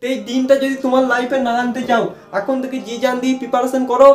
तो এই দিনটা যদি তোমার লাইফে না আনতে চাও এখন থেকে जी जान दी प्रिपरेशन करो।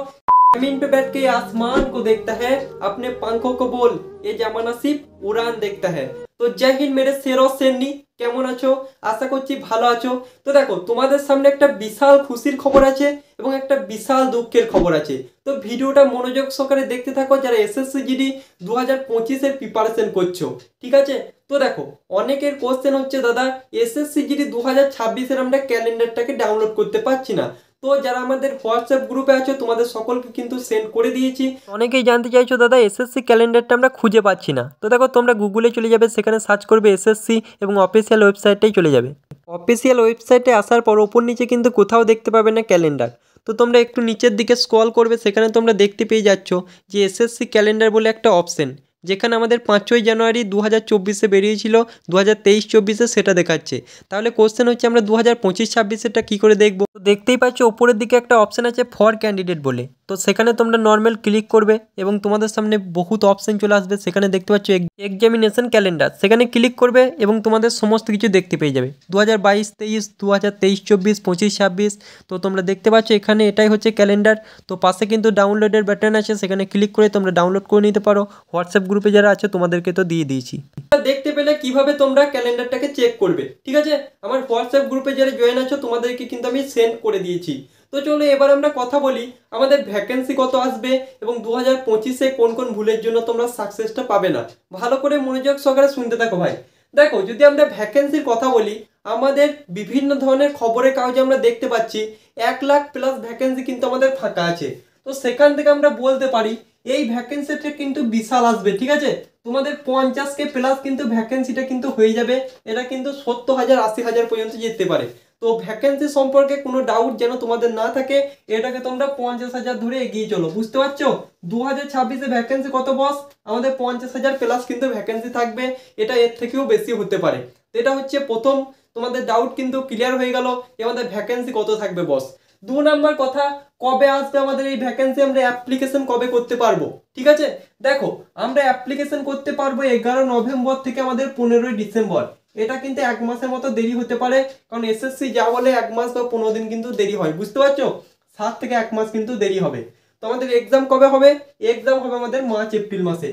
जमीन पे बैठ के आसमान को देखता है, अपने पंखों को बोल ये जमाना सिर्फ उड़ान देखता है। तो जय हिंद मेरे शेरो शेरनी, কেমন আছো? আশা করছি ভালো আছো। তো দেখো তোমাদের সামনে একটা বিশাল খুশির খবর আছে এবং একটা বিশাল দুঃখের খবর আছে। তো ভিডিওটা মনোযোগ সহকারে দেখতে থাকো যারা এসএসসি জিডি 2025 এর প্রিপারেশন করছো, ঠিক আছে? তো দেখো অনেকের কোশ্চেন হচ্ছে দাদা এসএসসি জিডি 2026 এর আমরা ক্যালেন্ডারটাকে ডাউনলোড করতে পারছি না। তো যারা আমাদের হোয়াটসঅ্যাপ গ্রুপে আছো তোমাদের সকলকে কিন্তু সেন্ড করে দিয়েছি। অনেকেই জানতে চাইছো দাদা এসএসসি ক্যালেন্ডারটা আমরা খুঁজে পাচ্ছি না। তো দেখো তোমরা গুগলে চলে যাবে, সেখানে সার্চ করবে এসএসসি এবং অফিসিয়াল ওয়েবসাইটেই চলে যাবে। অফিসিয়াল ওয়েবসাইটে আসার পর ওপর নিচে কিন্তু কোথাও দেখতে পাবে না ক্যালেন্ডার। তো তোমরা একটু নিচের দিকে স্ক্রল করবে, সেখানে তোমরা দেখতে পেয়ে যাচ্ছ যে এসএসসি ক্যালেন্ডার বলে একটা অপশন, যেখানে আমাদের 5ই জানুয়ারি 2024-এ বেরিয়েছিল, 2023-24-এ সেটা দেখাচ্ছে। তাহলে কোশ্চেন হচ্ছে আমরা 2025-26-এরটা কী করে দেখবো? তো দেখতেই পাচ্ছ ওপরের দিকে একটা অপশান আছে ফর ক্যান্ডিডেট বলে। তো সেখানে তোমরা নর্মাল ক্লিক করবে এবং তোমাদের সামনে বহুত অপশান চলে আসবে। সেখানে দেখতে পাচ্ছ এক্সামিনেশন ক্যালেন্ডার, সেখানে ক্লিক করবে এবং তোমাদের সমস্ত কিছু দেখতে পেয়ে যাবে 2022-23, 2023-24, 25-26। তো তোমরা দেখতে পাচ্ছ এখানে এটাই হচ্ছে ক্যালেন্ডার। তো পাশে কিন্তু ডাউনলোডের বাটন আছে, সেখানে ক্লিক করে তোমরা ডাউনলোড করে নিতে পারো। হোয়াটসঅ্যাপ গ্রুপে যারা আছে তোমাদেরকে তো দিয়ে দিয়েছি। দেখতে পেলে কিভাবে তোমরা ক্যালেন্ডারটাকে চেক করবে, ঠিক আছে? আমার হোয়াটসঅ্যাপ গ্রুপে যারা জয়েন আছো তোমাদেরকে কিন্তু আমি সেন্ড করে দিয়েছি। তো চলো এবার আমরা কথা বলি আমাদের ভ্যাকেন্সি কত আসবে এবং 2025-এ কোন কোন ভুলের জন্য তোমরা সাকসেসটা পাবে না। ভালো করে মনোযোগ সহকারে শুনতে থাকো ভাই। দেখো যদি আমরা ভ্যাকেন্সির কথা বলি, আমাদের বিভিন্ন ধরনের খবরের কাগজে আমরা দেখতে পাচ্ছি 1 লাখ প্লাস ভ্যাকেন্সি কিন্তু আমাদের ফাঁকা আছে। তো সেখান থেকে আমরা বলতে পারি এই ভ্যাকেন্সিটা কিন্তু বিশাল আসবে, ঠিক আছে? তোমাদের 50K প্লাস কিন্তু ভ্যাকেন্সিটা কিন্তু হয়ে যাবে। এটা কিন্তু 70,000 80,000 পর্যন্ত যেতে পারে। তো ভ্যাকেন্সি সম্পর্কে কোনো ডাউট যেন তোমাদের না থাকে, এটাকে তোমরা 50,000 ধরে এগিয়ে চলো, বুঝতে পারছো? 2026-এ ভ্যাকেন্সি কত বস? আমাদের 50,000 প্লাস কিন্তু ভ্যাকেন্সি থাকবে, এটা এর থেকেও বেশি হতে পারে। তো এটা হচ্ছে প্রথম তোমাদের ডাউট কিন্তু ক্লিয়ার হয়ে গেল যে আমাদের ভ্যাকেন্সি কত থাকবে বস। 2 নাম্বার কথা, কবে আসবে আমাদের এই ভ্যাকেন্সি, আমরা অ্যাপ্লিকেশন কবে করতে পারবো, ঠিক আছে? দেখো আমরা অ্যাপ্লিকেশন করতে পারবো 11 নভেম্বর থেকে আমাদের 15ই ডিসেম্বর। এটা কিন্তু 1 মাসের মতো দেরি হতে পারে, কারণ এসএসসি যা বলে 1 মাস বা 15 দিন কিন্তু দেরি হয়, বুঝতে পারছো? 7 থেকে 1 মাস কিন্তু দেরি হবে। তো আমাদের এক্সাম কবে হবে? এক্সাম হবে আমাদের মার্চ এপ্রিল মাসে।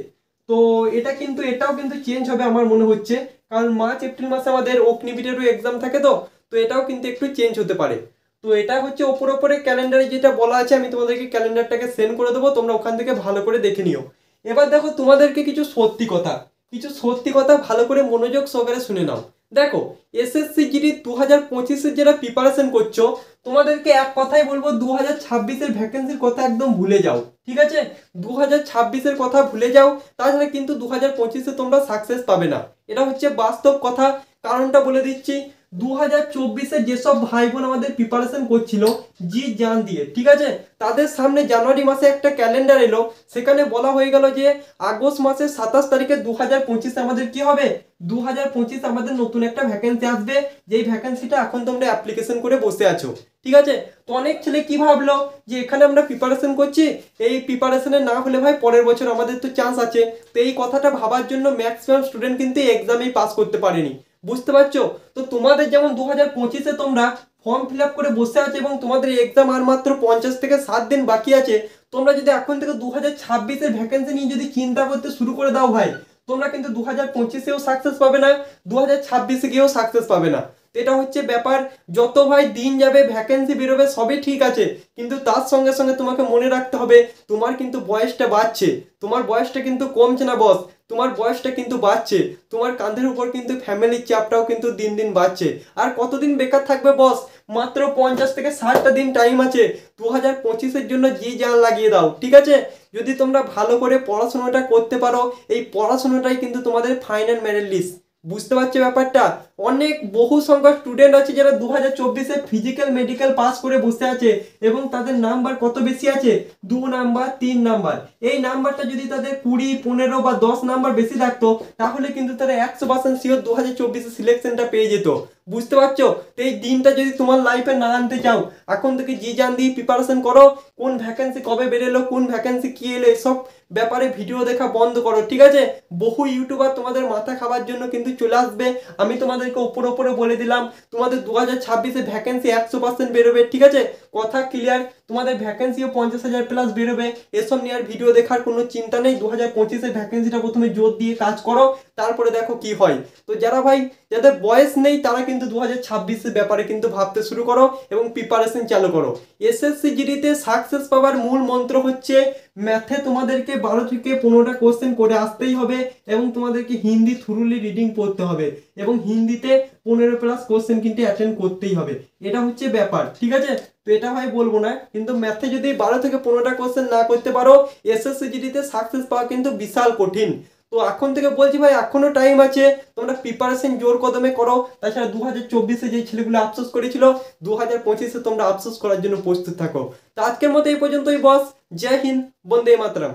তো এটাও কিন্তু চেঞ্জ হবে আমার মনে হচ্ছে, কারণ মার্চ এপ্রিল মাসে আমাদের অগ্নিবীরেরও এক্সাম থাকে। তো তো এটাও কিন্তু একটু চেঞ্জ হতে পারে। তো এটা হচ্ছে ওপরে ক্যালেন্ডারে যেটা বলা আছে, আমি তোমাদেরকে ক্যালেন্ডারটাকে সেন্ড করে দেবো, তোমরা ওখান থেকে ভালো করে দেখে নিও। এবার দেখো তোমাদেরকে কিছু সত্যি কথা ভালো করে মনোযোগ সহকারে শুনে নাও। দেখো এসএসসি জিডি 2025-এর যারা প্রিপারেশন করছো তোমাদেরকে এক কথাই বলবো 2026-এর ভ্যাকেন্সির কথা একদম ভুলে যাও, ঠিক আছে? 2026-এর কথা ভুলে যাও, তাছাড়া কিন্তু 2025-এ তোমরা সাকসেস পাবে না। এটা হচ্ছে বাস্তব কথা। কারণটা বলে দিচ্ছি, 2024-এ যেসব ভাই বোন আমাদের প্রিপারেশন করছিল জি জান দিয়ে, ঠিক আছে, তাদের সামনে জানুয়ারি মাসে একটা ক্যালেন্ডার এলো, সেখানে বলা হয়ে গেল যে আগস্ট মাসের 27 তারিখে 2025-এ আমাদের কি হবে, 2025 আমাদের নতুন একটা ভ্যাকেন্সি আসবে, যেই ভ্যাকেন্সিটা এখন তোমরা অ্যাপ্লিকেশন করে বসে আছো, ঠিক আছে? তো অনেক ছেলে কি ভাবলো যে এখানে আমরা প্রিপারেশন করছি, এই প্রিপারেশনে না হলে ভাই পরের বছর আমাদের তো চান্স আছে। তো এই কথাটা ভাবার জন্য ম্যাক্সিমাম স্টুডেন্ট কিন্তু এক্সামেই পাস করতে পারেনি, বুঝতে পারছো? তো তোমাদের যেমন 2025-এ তোমরা ফর্ম ফিল আপ করে বসে আছে এবং তোমাদের এক্সাম আর মাত্র 50 থেকে 7 দিন বাকি আছে, তোমরা যদি এখন থেকে 2026-এর ভ্যাকেন্সি নিয়ে যদি চিন্তা করতে শুরু করে দাও ভাই, তোমরা কিন্তু 2025-এও সাকসেস পাবে না, 2026-এ গিয়েও সাকসেস পাবে না। এটা হচ্ছে ব্যাপার। যত ভাই দিন যাবে ভ্যাকেন্সি বেরোবে সবই ঠিক আছে, কিন্তু তার সঙ্গে সঙ্গে তোমাকে মনে রাখতে হবে তোমার কিন্তু বয়সটা বাড়ছে, তোমার বয়সটা কিন্তু কমছে না বস, তোমার বয়সটা কিন্তু বাড়ছে, তোমার কাঁধের উপর কিন্তু ফ্যামিলির চাপটাও কিন্তু দিন দিন বাড়ছে। আর কতদিন বেকার থাকবে বস? মাত্র 50 থেকে 60টা দিন টাইম আছে। 2025-এর জন্য জি জান লাগিয়ে দাও, ঠিক আছে? যদি তোমরা ভালো করে পড়াশোনাটা করতে পারো, এই পড়াশোনাটাই কিন্তু তোমাদের ফাইনাল মেরিট লিস্ট, বুঝতে পারছো ব্যাপারটা? অনেক বহু সংখ্যক স্টুডেন্ট আছে যারা 2024-এ ফিজিক্যাল মেডিকেল পাস করে বসে আছে এবং তাদের নাম্বার কত বেশি আছে, 2 নাম্বার 3 নাম্বার। এই নাম্বারটা যদি তাদের 20, 15 বা 10 নাম্বার বেশি থাকতো তাহলে কিন্তু তারা 100% শিওর 2024-এ সিলেকশনটা পেয়ে যেত, বুঝতে পারছো? তো এই দিনটা যদি তোমার লাইফে না আনতে চাও, এখন থেকে জি জান দিয়ে প্রিপারেশন করো। কোন ভ্যাকেন্সি কবে বেরোলো, কোন ভ্যাকেন্সি কি এলো, এসব ব্যাপারে ভিডিও দেখা বন্ধ করো, ঠিক আছে? বহু ইউটিউবার তোমাদের মাথা খাবার জন্য কিন্তু চলে আসবে। আমি তোমাদেরকে ওপরে বলে দিলাম, তোমাদের 2026-এ ভ্যাকেন্সি 100% বেরোবে, ঠিক আছে? কথা ক্লিয়ার। তোমাদের ভ্যাকেন্সিও 50,000 প্লাস বেরোবে। এসব নিয়ে আর ভিডিও দেখার কোনো চিন্তা নেই। 2025-এর ভ্যাকেন্সিটা প্রথমে জোর দিয়ে কাজ করো, তারপরে দেখো কি হয়। তো যারা ভাই, যাদের বয়স নেই, তারা কিন্তু 2026-এর ব্যাপারে কিন্তু ভাবতে শুরু করো এবং প্রিপারেশন চালু করো। এসএসসি জিডিতে সাকসেস পাওয়ার মূল মন্ত্র হচ্ছে ম্যাথে তোমাদেরকে 12 থেকে 15টা কোশ্চেন করে আসতেই হবে এবং তোমাদেরকে হিন্দি থ্রুলি রিডিং পড়তে হবে এবং হিন্দিতে 15+ কোশ্চেন কিন্তু অ্যাটেন্ড করতেই হবে। এটা হচ্ছে ব্যাপার, ঠিক আছে? তো এটা ভাই বলবো না, কিন্তু ম্যাথে যদি 12 থেকে 15টা কোশ্চেন না করতে পারো, এসএসসি জিডিতে সাকসেস পাওয়া কিন্তু বিশাল কঠিন। তো এখন থেকে বলছি ভাই, এখনো টাইম আছে, তোমরা প্রিপারেশন জোর কদমে করো। তাছাড়া 2024-এ যে ছেলেগুলো আফসোস করেছিল, 2025-এ তোমরা আফসোস করার জন্য প্রস্তুত থাকো। তো আজকের মতো এই পর্যন্তই বস। জয় হিন্দ, বন্দে মাতরম।